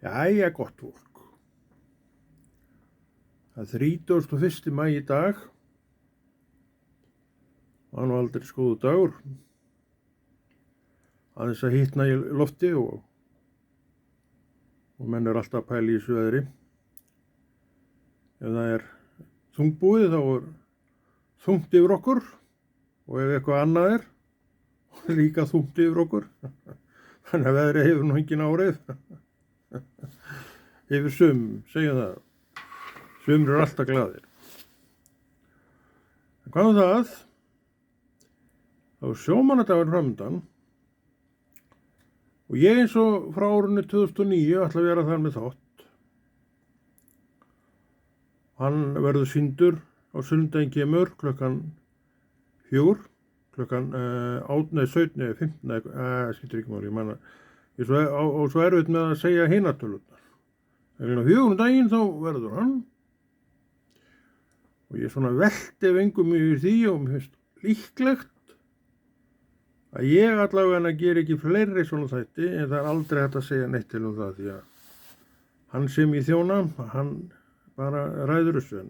Jæja, gott fólk. Það er 31. maí í dag. Það var aldrei skoðu dagur. Aðeins að hitna í lofti og menn er alltaf að pæla í þessu veðri. Ef það er þungbúið þá er þungt yfir okkur og ef eitthvað annað er líka þungt yfir okkur. Þannig að veðri hefur nú engin áhrif. Yfir segjum það. Sumir eru alltaf glaðir. En hvað það? Það var sjómannadagur framundan og ég eins og frá árinu 2009 ætla að vera þar með þátt. Hann verður sýndur á sunnudaginn kemur klukkan 4, klukkan 15, skiptir ekki máli, ég manna. Og svo erfitt með að segja hinatölurnar. Þegar 4 daginn þá verður hann. Og ég svona velti vengum yfir því og mér finnst líklegt að ég allavega gera ekki fleiri svona þætti en það er aldrei hægt að segja neitt til það því að hann sem ég þjóna, hann bara ræður þessu.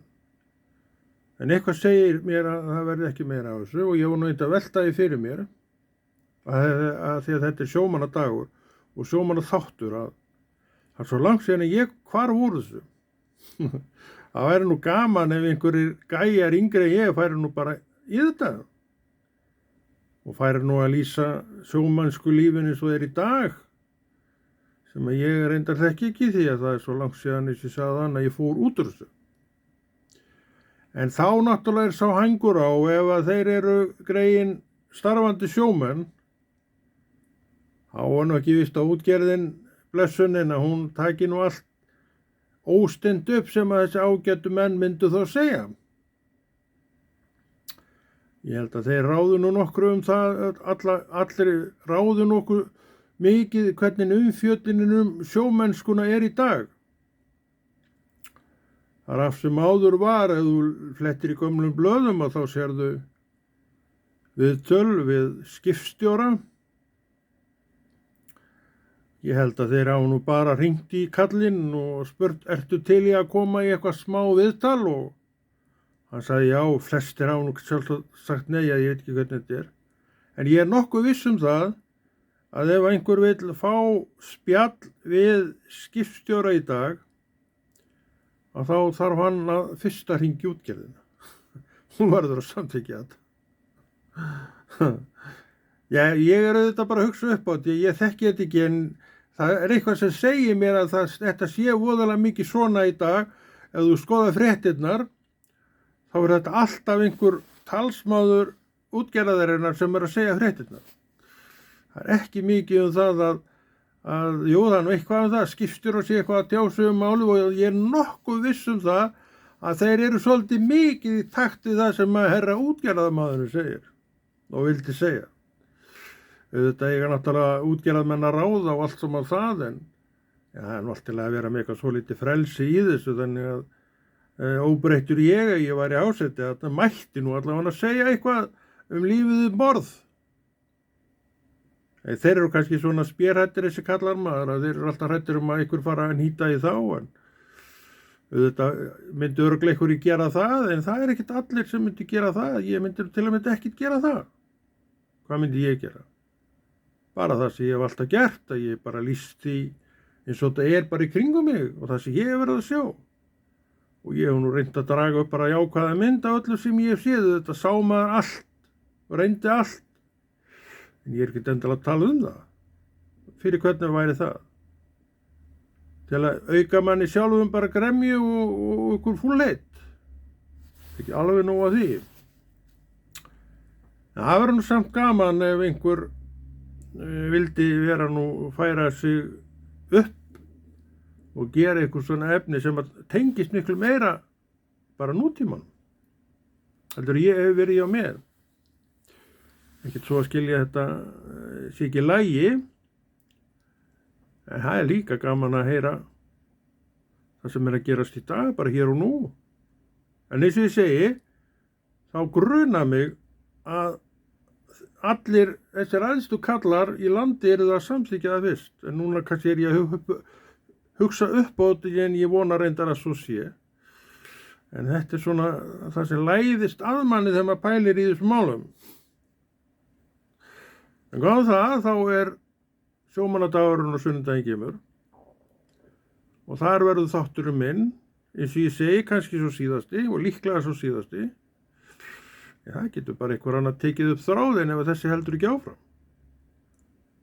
En eitthvað segir mér að það verði ekki meira af þessu og ég var nú eitthvað að velta því fyrir mér að því að þetta er sjómannadagur og sjómannaþáttur að það er svo langt síðan að hvar voru þessu? Það væri nú gaman ef einhverjir gæjar yngri en ég færi nú bara í þetta og færi nú að lýsa sjómannsku lífinu eins og er í dag sem að ég reyndar þekki ekki því að það er svo langt síðan eins og ég sagði þannig að ég fór út úr þessu. En þá náttúrulega er sá hængur á ef að þeir eru greiðin starfandi sjómenn þá var nú ekki víst að útgerðin blessunin að hún taki nú allt óstend upp sem að þessi ágætu menn myndu þá segja. Ég held að þeir ráðu nú nokkru það, allir ráðu nokkuð mikið hvernig umfjöllunin sjómennskuna er í dag. Það er af sem áður var, ef þú flettir í gömlum blöðum og þá sérðu viðtöl við skipstjóra. Ég held að þeir hafa nú bara hringt í kallinn og spurt, ertu til í að koma í eitthvað smá viðtal og hann sagði já, flestir hafa nú sjálf sagt nei, ég veit ekki hvernig þetta er. En ég er nokkuð viss það að ef einhver vill fá spjall við skipstjóra í dag, að þá þarf hann að fyrst að hringja í útgerðina. Hún verður að samþykkja þetta. Já, ég er auðvitað bara að hugsa upp á þetta, ég þekki þetta ekki en það er eitthvað sem segir mér að þetta sé voðalega mikið svona í dag. Ef þú skoðar fréttirnar, þá er þetta alltaf einhver talsmaður útgerðarinnar sem er að segja fréttirnar. Það er ekki mikið það að jú, það er nú eitthvað það, skipstjórar sé eitthvað að tjá máli og ég er nokkuð viss það að þeir eru svolítið mikið í takt við það sem að herra útgerðarmaðurinn segir og vildi segja. Þetta eiga náttúrulega útgerðarmenn að ráða og allt sem á það en það er náttúrulega að vera með eitthvað svo lítið frelsi í þessu þannig að óbreyttur ég væri ásætti að það mætti nú allavega að segja eitthvað lífið borð. Þeir eru kannski svona spérhættir þessi kallar maður að þeir eru alltaf hrættir að einhver fara að nýta í þá en þetta myndi örugglega einhverju gera það en það er ekkert allir sem myndi gera það. Ég myndi til að mynda ekkert gera það. Hvað myndi ég gera? Bara það sem ég hef alltaf gert, að ég bara lýst því eins og þetta er bara í kringum mig og það sem ég hef verið að sjá. Og ég hef nú reynt að draga upp bara jákvæða mynd af öllu sem ég hef séð, þetta sá maður allt og reyndi allt. En ég er ekki endilega að tala það. Fyrir hvernig væri það? Til að auka manni sjálfum bara gremju og ykkur fúlleitt. Ekki alveg nóg að því. En það verður nú samt gaman ef einhver vildi vera nú færa sig upp og gera eitthvað svona efni sem að tengist miklu meira bara nútíman. Heldur ég hef verið hjá mér. Ekkert svo að skilja þetta sé ekki lægi, en það er líka gaman að heyra það sem er að gerast í dag, bara hér og nú. En eins og ég segi, þá grunar mig að allir þessir æðstu kallar í landi eru það samþykkja það fyrst, en núna kannski er ég að hugsa upp á þetta en ég vona reyndar að svo sé. En þetta svona það sem læðist að manni þegar maður pælir í þessum málum. En hvað það, þá sjómannadagurinn og sunnudaginn kemur og þar verður þátturinn minn, eins og ég segi, kannski svo síðasti og líklega svo síðasti. Já, það getur bara einhver annar tekið upp þráðinn ef þessi heldur ekki áfram.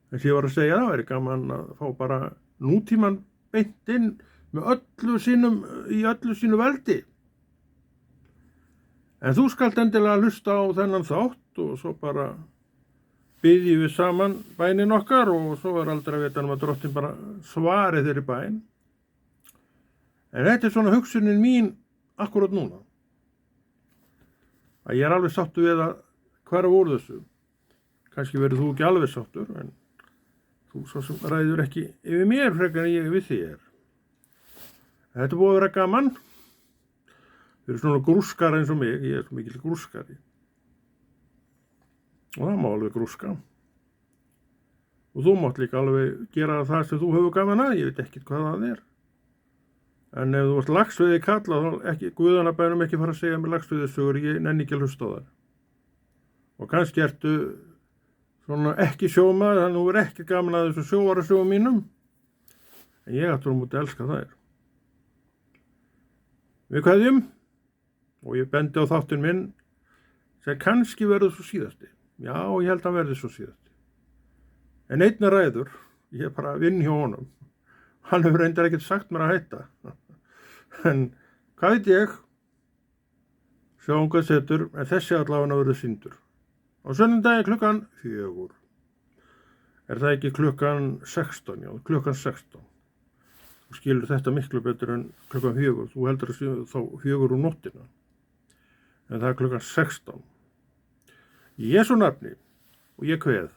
En sem ég var að segja, það væri gaman að fá bara nútíman beint inn með í öllu sínu veldi. En þú skalt endilega hlusta á þennan þátt og svo bara biðjum við saman bænin okkar og svo aldrei að vita að Drottinn bara svari þeirri bæn. En þetta svona hugsunin mín akkurat núna. Að ég alveg sáttur við að hverfa úr þessu. Kannski verður þú ekki alveg sáttur, en þú svo sem ræður ekki yfir mér frekar en ég við þér. Þetta búið að vera gaman. Þau eru svona grúskar eins og mig, ég svo mikil grúskari. Og það má alveg grúska. Og þú mátt líka alveg gera það sem þú hefur gaman að, ég veit ekkert hvað það er. En ef þú varst laxveiði kalla, þá ekki, guðanabænum ekki fara að segja mér laxveiðisögur, ég nenni ekki að hlusta á þær. Og kannski ertu svona ekki sjómaður, þannig að þú ekki gaman að þessu sjóvarasögum mínum. En ég ætla mútið að elska þær. Við kveðjum, og ég bendi á þáttinn minn, sem kannski verður svo síðasti. Já, ég held að hann verði svo síðasti. En einn ræður, ég bara vinn hjá honum. Hann hefur reyndar ekkert sagt mér að hætta. En hvað veit ég? Sjáum hvað setur, en þessi allavega verður sýndur. Á sunnudaginn klukkan 4. Er það ekki klukkan 16? Já, klukkan 16. Þú skilur þetta miklu betur en klukkan 4. Þú heldur að þá 4 úr nóttina. En það er klukkan 16. Í Jesú nafni og ég kveð.